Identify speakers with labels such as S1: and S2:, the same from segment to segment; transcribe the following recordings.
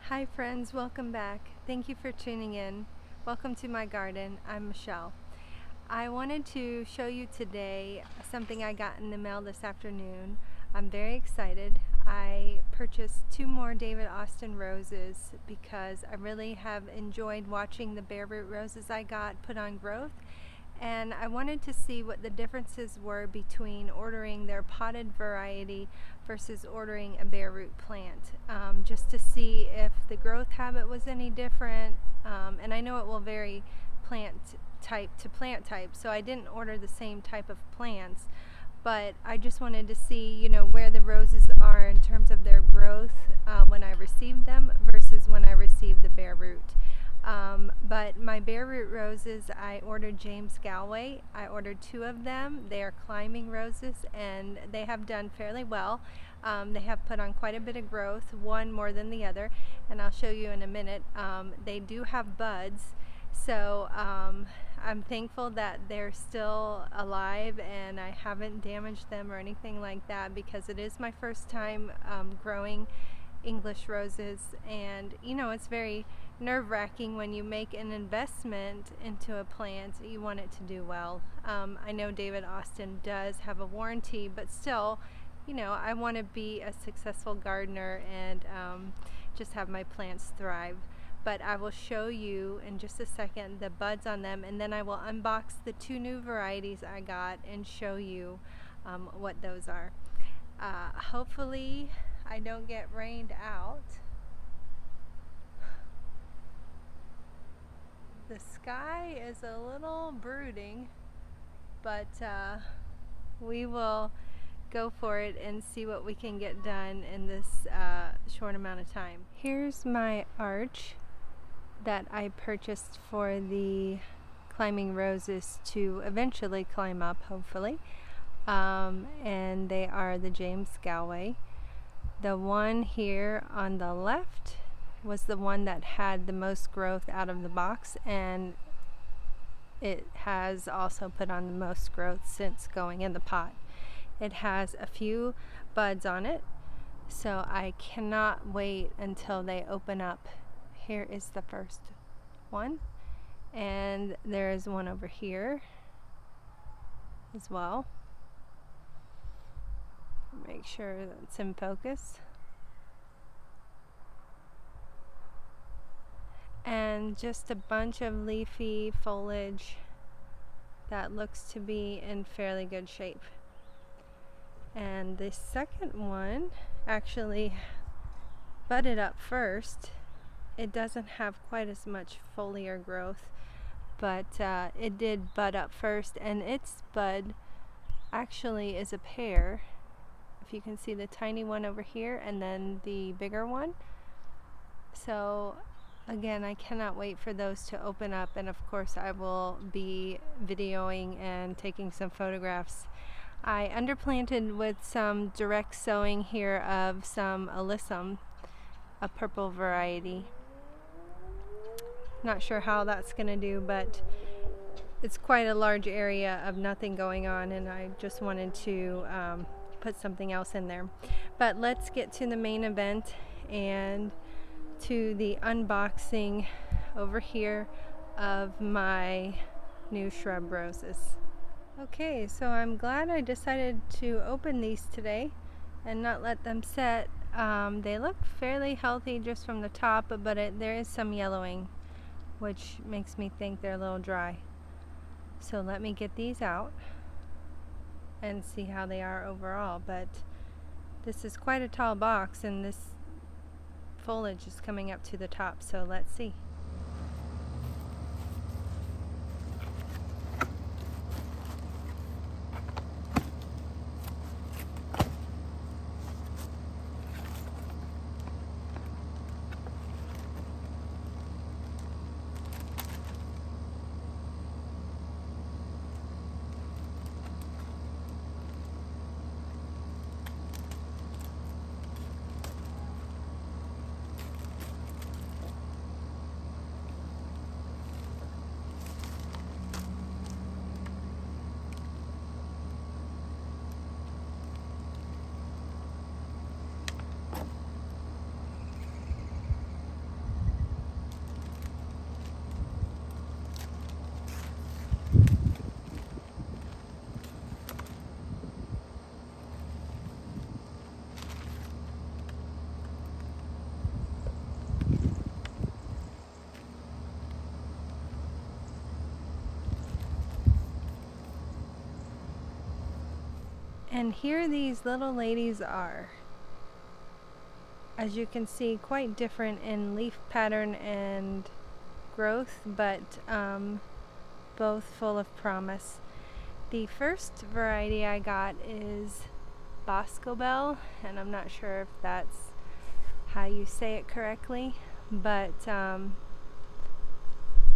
S1: Hi friends, welcome back. Thank you for tuning in. Welcome to my garden. I'm Michelle. I wanted to show you today something I got in the mail this afternoon. I'm very excited. I purchased 2 more David Austin roses because I really have enjoyed watching the bare root roses I got put on growth, and I wanted to see what the differences were between ordering their potted variety versus ordering a bare root plant, just to see if the growth habit was any different, and I know it will vary plant type to plant type, so I didn't order the same type of plants, but I just wanted to see, where the roses are in terms of their growth when I received them versus when I received the bare root. But my bare root roses, I ordered James Galway. I ordered 2 of them. They are climbing roses and they have done fairly well. They have put on quite a bit of growth, one more than the other, and I'll show you in a minute. They do have buds, so I'm thankful that they're still alive and I haven't damaged them or anything like that, because it is my first time growing English roses, and it's very nerve-wracking when you make an investment into a plant. You want it to do well. I know David Austin does have a warranty, but still, I want to be a successful gardener and just have my plants thrive. But I will show you in just a second the buds on them, and then I will unbox the 2 new varieties I got and show you what those are. Hopefully I don't get rained out. The sky is a little brooding, but we will go for it and see what we can get done in this short amount of time. Here's my arch that I purchased for the climbing roses to eventually climb up, hopefully, and they are the James Galway. The one here on the left was the one that had the most growth out of the box, and it has also put on the most growth since going in the pot. It has a few buds on it, so I cannot wait until they open up. Here is the first one, and there is one over here as well. Make sure that's in focus. And just a bunch of leafy foliage that looks to be in fairly good shape. And the second one actually budded up first. It doesn't have quite as much foliar growth, but it did bud up first, and its bud actually is a pair. If you can see the tiny one over here and then the bigger one. So again, I cannot wait for those to open up, and of course I will be videoing and taking some photographs. I underplanted with some direct sowing here of some alyssum, a purple variety. Not sure how that's going to do, but it's quite a large area of nothing going on, and I just wanted to put something else in there. But let's get to the main event and to the unboxing over here of my new shrub roses. Okay, so I'm glad I decided to open these today and not let them set. They look fairly healthy just from the top, but there is some yellowing, which makes me think they're a little dry. So let me get these out and see how they are overall. But this is quite a tall box, and this foliage is coming up to the top, so let's see. And here these little ladies are. As you can see, quite different in leaf pattern and growth, but both full of promise. The first variety I got is Boscobel, and I'm not sure if that's how you say it correctly, but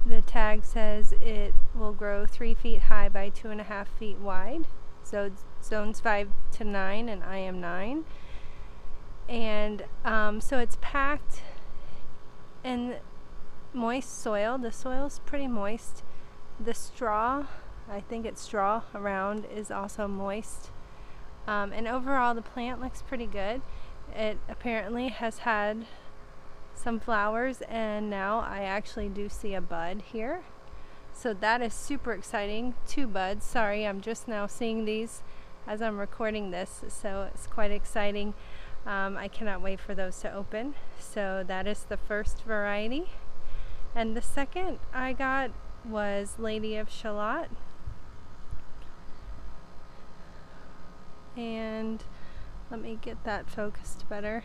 S1: the tag says it will grow 3 feet high by 2.5 feet wide. So zones 5 to 9, and I am 9. And so it's packed in moist soil. The soil's pretty moist. The straw, I think it's straw around, is also moist. And overall the plant looks pretty good. It apparently has had some flowers, and now I actually do see a bud here. So that is super exciting. 2 buds. Sorry, I'm just now seeing these as I'm recording this, so it's quite exciting. I cannot wait for those to open. So that is the first variety. And the second I got was Lady of Shalott. And let me get that focused better.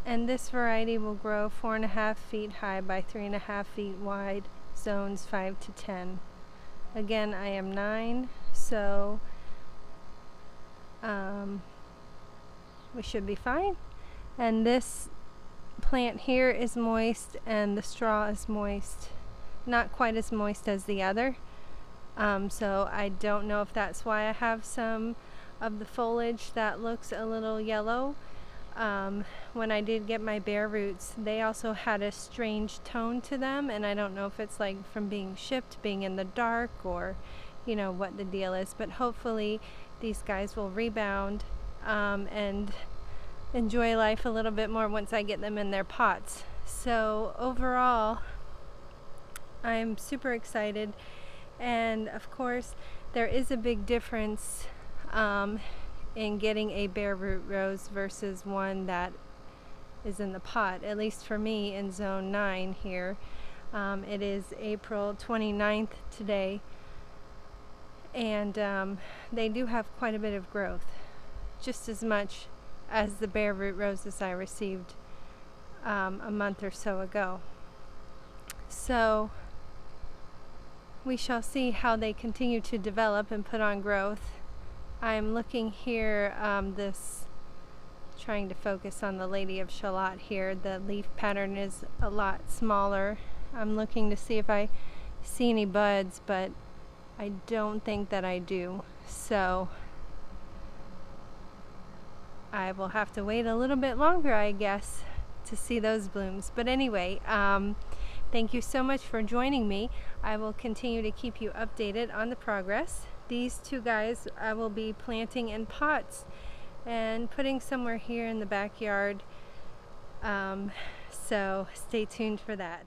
S1: And this variety will grow 4.5 feet high by 3.5 feet wide, zones 5 to 10. Again, I am 9, so we should be fine. And this plant here is moist, and the straw is moist. Not quite as moist as the other. So I don't know if that's why I have some of the foliage that looks a little yellow. When I did get my bare roots, they also had a strange tone to them, and I don't know if it's like from being shipped, being in the dark, or what the deal is, but hopefully these guys will rebound and enjoy life a little bit more once I get them in their pots. So overall, I'm super excited, and of course there is a big difference in getting a bare root rose versus one that is in the pot, at least for me in zone 9 here. It is April 29th today, and they do have quite a bit of growth, just as much as the bare root roses I received a month or so ago. So we shall see how they continue to develop and put on growth. I'm looking here, trying to focus on the Lady of Shalott here. The leaf pattern is a lot smaller. I'm looking to see if I see any buds, but I don't think that I do. So I will have to wait a little bit longer, I guess, to see those blooms. But anyway, thank you so much for joining me. I will continue to keep you updated on the progress. These 2 guys I will be planting in pots and putting somewhere here in the backyard. So stay tuned for that.